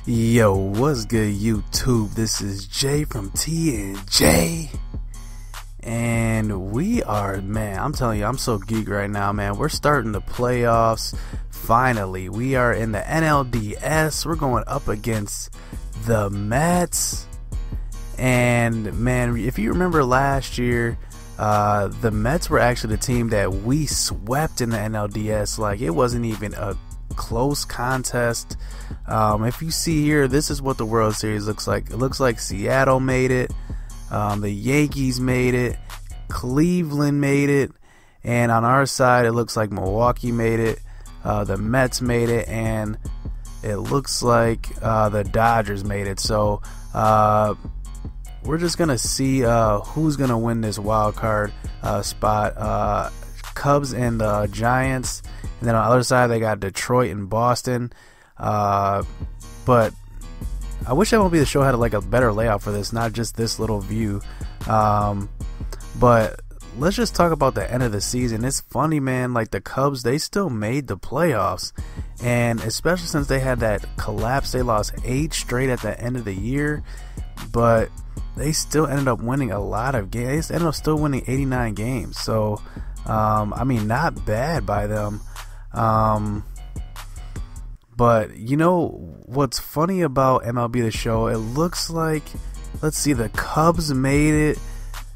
Yo, what's good, YouTube? This is Jay from T&J, and we are, man, I'm telling you, I'm so geek right now, man. We're starting the playoffs. Finally, we are in the NLDS. We're going up against the Mets, and man, if you remember last year, the Mets were actually the team that we swept in the NLDS. Like, it wasn't even a close contest. If you see here, this is what the World Series looks like. It looks like Seattle made it, the Yankees made it, Cleveland made it, and on our side it looks like Milwaukee made it, the Mets made it, and it looks like the Dodgers made it. So we're just gonna see who's gonna win this wild card spot. Cubs and the Giants, and then on the other side they got Detroit and Boston. But I wish MLB The Show had like a better layout for this, not just this little view. But let's just talk about the end of the season. It's funny, man, like the Cubs, they still made the playoffs, and especially since they had that collapse, they lost 8 straight at the end of the year, but they still ended up winning a lot of games. They ended up still winning 89 games. So I mean, not bad by them. But you know what's funny about MLB The Show? It looks like, let's see, the Cubs made it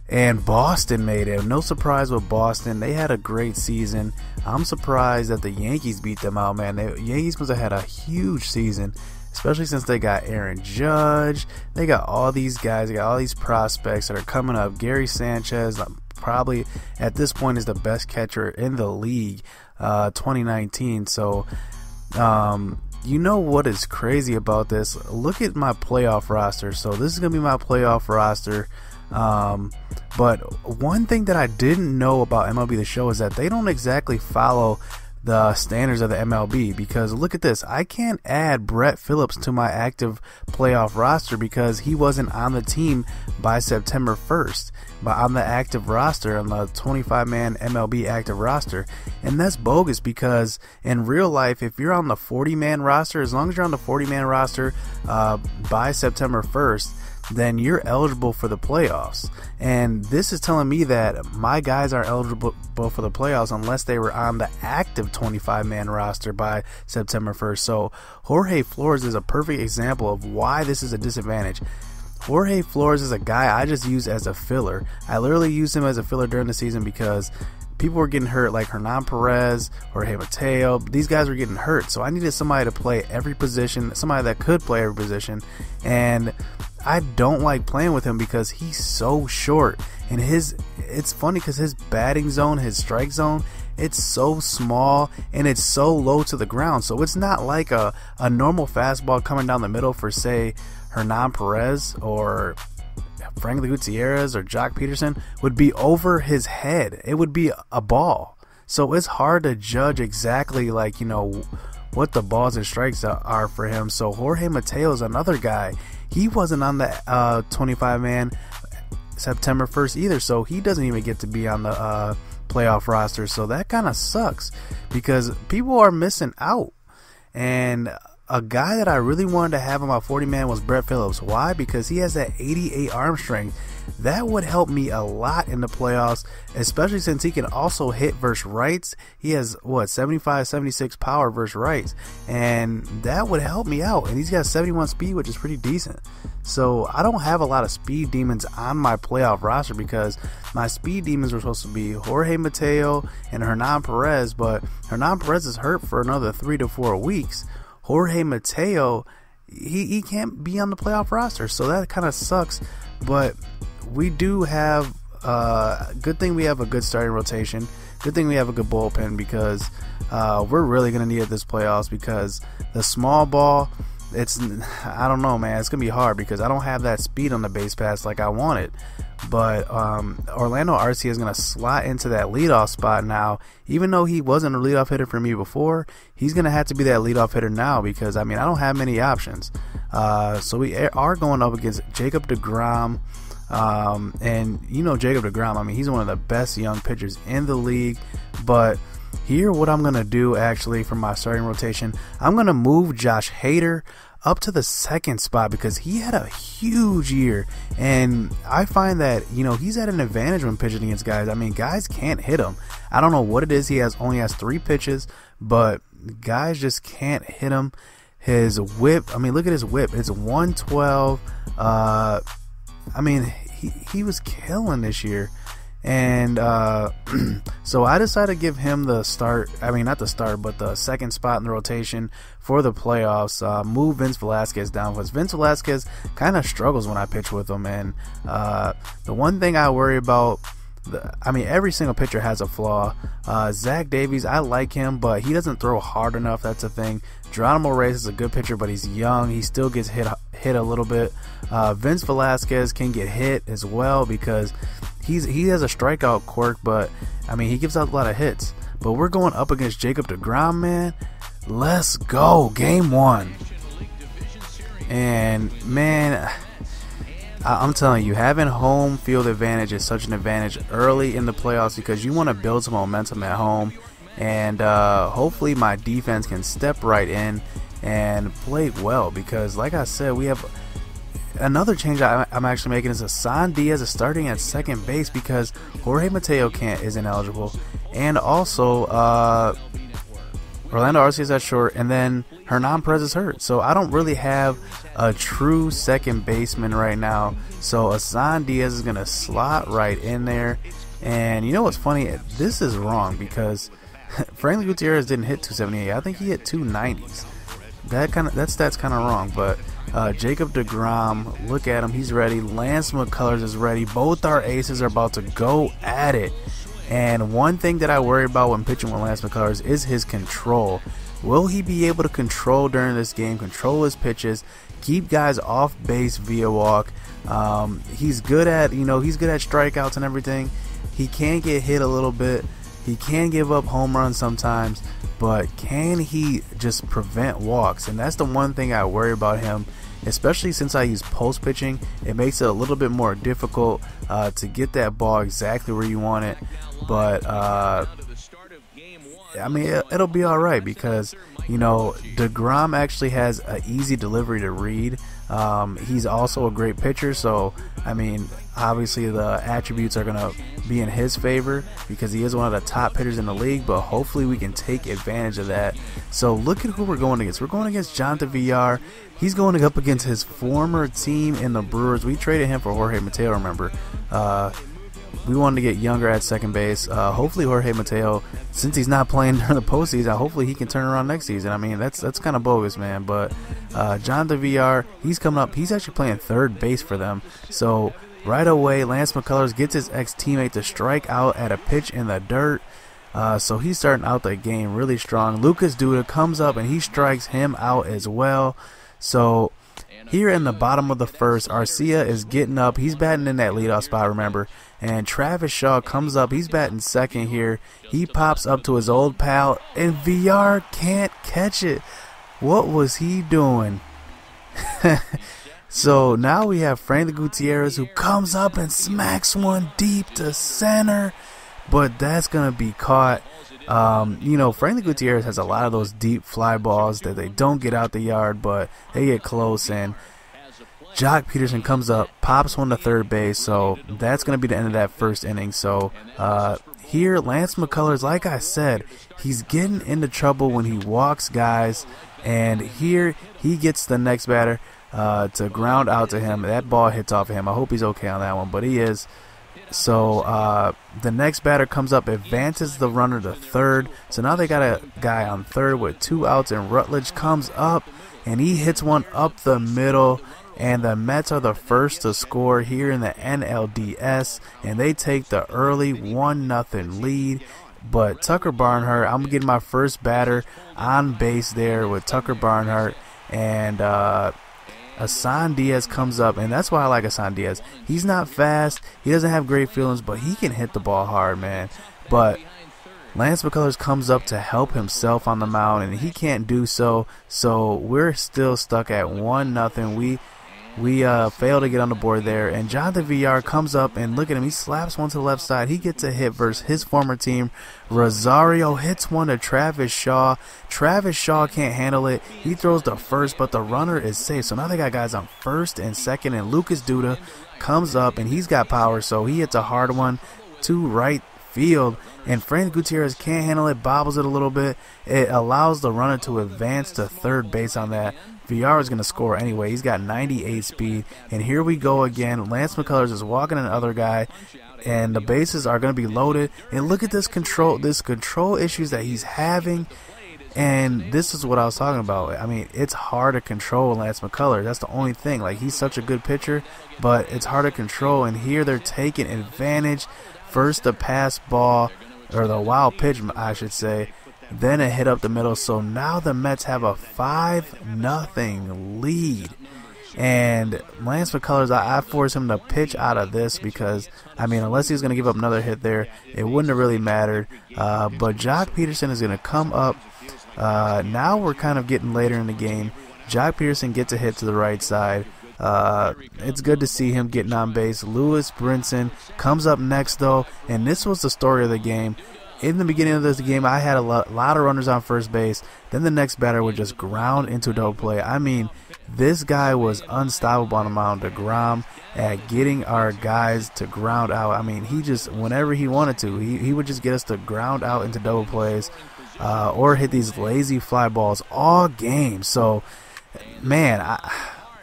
and Boston made it. No surprise with Boston. They had a great season. I'm surprised that the Yankees beat them out, man. The Yankees must have had a huge season, especially since they got Aaron Judge. They got all these guys. They got all these prospects that are coming up. Gary Sanchez, probably at this point, is the best catcher in the league, 2019. So you know what is crazy about this? Look at my playoff roster. So this is gonna be my playoff roster. But one thing that I didn't know about MLB The Show is that they don't exactly follow the standards of the MLB, because look at this, I can't add Brett Phillips to my active playoff roster because he wasn't on the team by September 1st, but on the active roster, on the 25-man MLB active roster. And that's bogus, because in real life, if you're on the 40-man roster, as long as you're on the 40-man roster by September 1st, then you're eligible for the playoffs. And this is telling me that my guys are eligible for the playoffs unless they were on the active 25-man roster by September 1st. So Jorge Flores is a perfect example of why this is a disadvantage. Jorge Flores is a guy I just use as a filler. I literally used him as a filler during the season because people were getting hurt, like Hernan Perez, Jorge Mateo. These guys were getting hurt, so I needed somebody to play every position, somebody that could play every position. And I don't like playing with him because he's so short, and it's funny because his batting zone, his strike zone, it's so small and it's so low to the ground. So it's not like a normal fastball coming down the middle for, say, Hernan Perez or Franklin Gutierrez or Jock Peterson would be over his head. It would be a ball. So it's hard to judge exactly, like, you know, what the balls and strikes are for him. So Jorge Mateo is another guy. He wasn't on the 25-man September 1st either, so he doesn't even get to be on the playoff roster. So that kind of sucks because people are missing out. And a guy that I really wanted to have on my 40-man was Brett Phillips. Why? Because he has that 88 arm strength. That would help me a lot in the playoffs, especially since he can also hit versus rights. He has, 75, 76 power versus rights, and that would help me out. And he's got 71 speed, which is pretty decent. So I don't have a lot of speed demons on my playoff roster because my speed demons were supposed to be Jorge Mateo and Hernan Perez, but Hernan Perez is hurt for another 3 to 4 weeks. Jorge Mateo, he can't be on the playoff roster, so that kind of sucks. But we do have good thing we have a good starting rotation. Good thing we have a good bullpen, because we're really going to need it this playoffs, because the small ball, I don't know, man. It's going to be hard because I don't have that speed on the base pass like I wanted. But Orlando Arcia is going to slot into that leadoff spot now. Even though he wasn't a leadoff hitter for me before, he's going to have to be that leadoff hitter now because, I mean, I don't have many options. So we are going up against Jacob deGrom. And you know Jacob deGrom, I mean, he's one of the best young pitchers in the league. But here, what I'm going to do actually for my starting rotation, I'm going to move Josh Hader up to the second spot because he had a huge year. And I find that, he's at an advantage when pitching against guys. I mean, guys can't hit him. I don't know what it is. He only has 3 pitches, but guys just can't hit him. His whip, look at his whip. It's 112. He was killing this year. And so I decided to give him the start. Not the start, but the second spot in the rotation for the playoffs. Move Vince Velasquez down because Vince Velasquez kind of struggles when I pitch with him. And the one thing I worry about, every single pitcher has a flaw. Zach Davies, I like him, but he doesn't throw hard enough. That's a thing. Geronimo Reyes is a good pitcher, but he's young. He still gets hit a little bit. Vince Velasquez can get hit as well because he has a strikeout quirk, but he gives out a lot of hits. But we're going up against Jacob deGrom, man. Let's go, game 1. And man, I'm telling you, having home field advantage is such an advantage early in the playoffs because you want to build some momentum at home. And hopefully my defense can step right in and play well because, like I said, we have another change I'm actually making is Hassan Diaz is starting at second base because Jorge Mateo isn't eligible, and also Orlando Arcia is at short, and then Hernan Perez is hurt. So I don't really have a true second baseman right now. So Hassan Diaz is going to slot right in there. And you know what's funny? This is wrong because Franklin Gutierrez didn't hit 278. I think he hit 290s. That stat's kind of wrong, but Jacob deGrom, look at him, he's ready. Lance McCullers is ready. Both our aces are about to go at it. And one thing that I worry about when pitching with Lance McCullers is his control. Will he be able to control during this game, control his pitches, keep guys off base via walk? He's good at strikeouts and everything. He can get hit a little bit. He can give up home runs sometimes, but can he just prevent walks? And that's the one thing I worry about him, especially since I use post pitching. It makes it a little bit more difficult to get that ball exactly where you want it. But it'll be all right because deGrom actually has an easy delivery to read. He's also a great pitcher, so obviously the attributes are going to be in his favor because he is one of the top hitters in the league, but hopefully we can take advantage of that. So look at who we're going against. We're going against Jonathan Villar. He's going up against his former team in the Brewers. We traded him for Jorge Mateo, remember. We wanted to get younger at second base. Hopefully Jorge Mateo, since he's not playing during the postseason, hopefully he can turn around next season. That's kind of bogus, man. But Jonathan Villar, he's coming up. He's actually playing third base for them. So right away, Lance McCullers gets his ex-teammate to strike out at a pitch in the dirt. So he's starting out the game really strong. Lucas Duda comes up and he strikes him out as well. So here in the bottom of the first, Arcia is getting up. He's batting in that leadoff spot, remember. And Travis Shaw comes up. He's batting second here. He pops up to his old pal, and Villar can't catch it. What was he doing? So now we have Franklin Gutierrez who comes up and smacks one deep to center. But that's going to be caught. Franklin Gutierrez has a lot of those deep fly balls that they don't get out the yard, but they get close. And Jock Peterson comes up, pops one to third base, so that's going to be the end of that first inning. So here, Lance McCullers, like I said, he's getting into trouble when he walks guys, and here he gets the next batter to ground out to him. That ball hits off of him. I hope he's okay on that one, but he is. So the next batter comes up, advances the runner to third. So now they got a guy on third with 2 outs, and Rutledge comes up, and he hits one up the middle. And the Mets are the first to score here in the NLDS, and they take the early 1-0 lead. But Tucker Barnhart, I'm getting my first batter on base there with Tucker Barnhart, and Hassan Diaz comes up, and that's why I like Hassan Diaz. He's not fast, he doesn't have great feelings, but he can hit the ball hard, man. But Lance McCullers comes up to help himself on the mound, and he can't do so. So we're still stuck at 1-0. we fail to get on the board there, and Jonathan Villar comes up, and look at him, he slaps one to the left side. He gets a hit versus his former team. Rosario hits one to Travis Shaw. Travis Shaw can't handle it. He throws to first, but the runner is safe. So now they got guys on first and second, and Lucas Duda comes up, and he's got power, so he hits a hard one to right field, and Frank Gutierrez can't handle it, bobbles it a little bit. It allows the runner to advance to third base on that. Villar is going to score anyway. He's got 98 speed, and here we go again. Lance McCullers is walking another guy, and the bases are going to be loaded. And look at this control issues that he's having. And this is what I was talking about. I mean, it's hard to control Lance McCullers. That's the only thing. Like, he's such a good pitcher, but it's hard to control. And here they're taking advantage. First the pass ball, or the wild pitch, I should say. Then a hit up the middle. So now the Mets have a 5-0 lead. And Lance McCullers, I forced him to pitch out of this because, I mean, unless he was going to give up another hit there, it wouldn't have really mattered. But Jock Peterson is going to come up. Now we're kind of getting later in the game. Jock Peterson gets a hit to the right side. It's good to see him getting on base. Lewis Brinson comes up next, though, and this was the story of the game. In the beginning of this game, I had a lot of runners on first base. Then the next batter would just ground into double play. I mean, this guy was unstoppable on the mound. DeGrom at getting our guys to ground out. I mean, he just, whenever he wanted to, he would just get us to ground out into double plays or hit these lazy fly balls all game. So, man,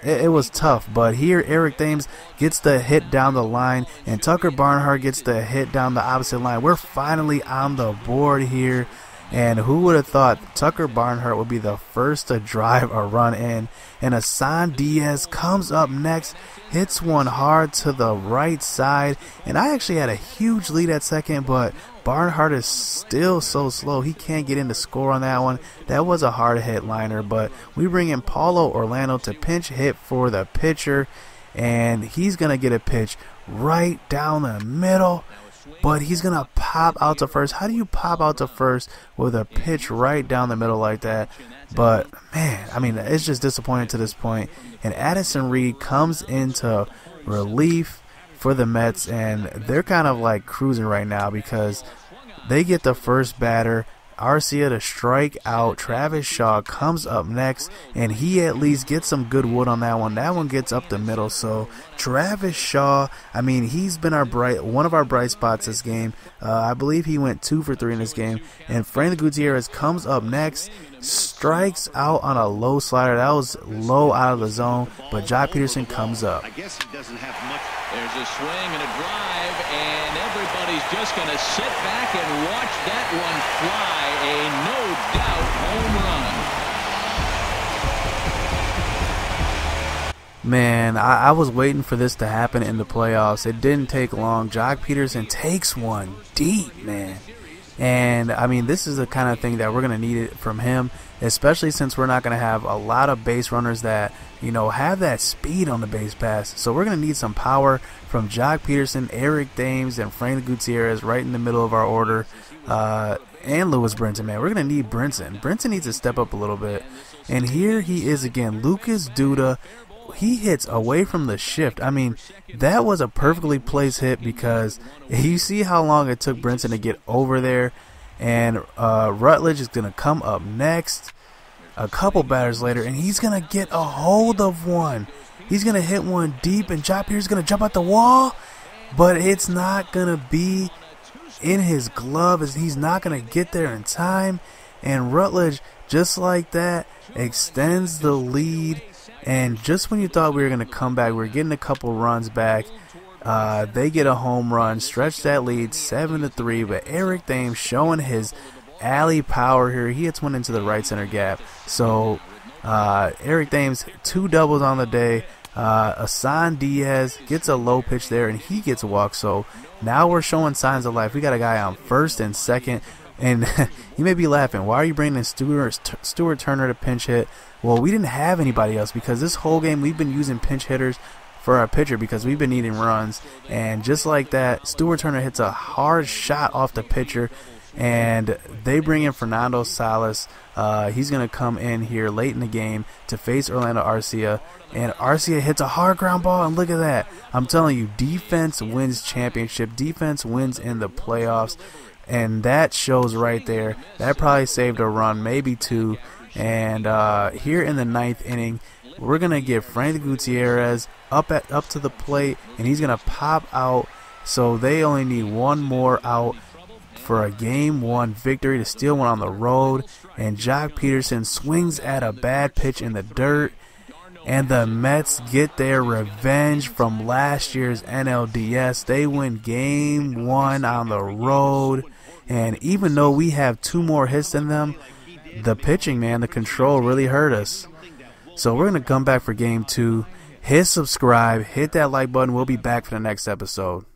it was tough, but here Eric Thames gets the hit down the line, and Tucker Barnhart gets the hit down the opposite line. We're finally on the board here, and who would have thought Tucker Barnhart would be the first to drive a run in, and Hassan Diaz comes up next, hits one hard to the right side, and I actually had a huge lead at second, but Barnhart is still so slow. He can't get in to score on that one. That was a hard hit liner, but we bring in Paulo Orlando to pinch hit for the pitcher, and he's going to get a pitch right down the middle, but he's going to pop out to first. How do you pop out to first with a pitch right down the middle like that? But, man, I mean, it's just disappointing to this point. And Addison Reed comes into relief for the Mets, and they're kind of like cruising right now because they get the first batter, Arcia, to strike out. Travis Shaw comes up next, and he at least gets some good wood on that one. That one gets up the middle. So Travis Shaw, I mean, he's been one of our bright spots this game. I believe he went 2 for 3 in this game. And Frank Gutierrez comes up next, strikes out on a low slider. That was low out of the zone, but Jock Peterson comes up. I guess he doesn't have much. There's a swing and a drive, and everybody's just going to sit back and watch that one fly. A no-doubt home run. Man, I was waiting for this to happen in the playoffs. It didn't take long. Jock Peterson takes one deep, man. And, I mean, this is the kind of thing that we're going to need it from him, especially since we're not going to have a lot of base runners that, you know, have that speed on the base pass. So we're going to need some power from Jock Peterson, Eric Thames, and Frank Gutierrez right in the middle of our order. And Lewis Brinson, man. We're going to need Brinson. Brinson needs to step up a little bit. And here he is again, Lucas Duda. He hits away from the shift. I mean, that was a perfectly placed hit because you see how long it took Brinson to get over there. And Rutledge is going to come up next a couple batters later, and he's going to get a hold of one. He's going to hit one deep, and Jock Peterson's going to jump out the wall, but it's not going to be in his glove, as he's not going to get there in time. And Rutledge, just like that, extends the lead. And just when you thought we were going to come back, we were getting a couple runs back, they get a home run, stretch that lead 7-3. But Eric Thames showing his alley power here. He hits one into the right center gap. So Eric Thames, 2 doubles on the day. Hassan Diaz gets a low pitch there, and he gets a walk. So now we're showing signs of life. We got a guy on first and second. And you may be laughing, why are you bringing in Stuart Turner to pinch hit? Well, we didn't have anybody else because this whole game we've been using pinch hitters for our pitcher because we've been needing runs. And just like that, Stuart Turner hits a hard shot off the pitcher. and they bring in Fernando Salas. He's going to come in here late in the game to face Orlando Arcia, and Arcia hits a hard ground ball, and look at that. I'm telling you, defense wins championship. Defense wins in the playoffs, and that shows right there. That probably saved a run, maybe two. And here in the ninth inning, we're going to get Frank Gutierrez up to the plate, and he's going to pop out. So they only need one more out for a Game 1 victory to steal one on the road. And Jock Peterson swings at a bad pitch in the dirt. And the Mets get their revenge from last year's NLDS. They win Game 1 on the road. And even though we have 2 more hits than them, the pitching, man, the control really hurt us. So we're going to come back for Game 2. Hit subscribe, hit that like button. We'll be back for the next episode.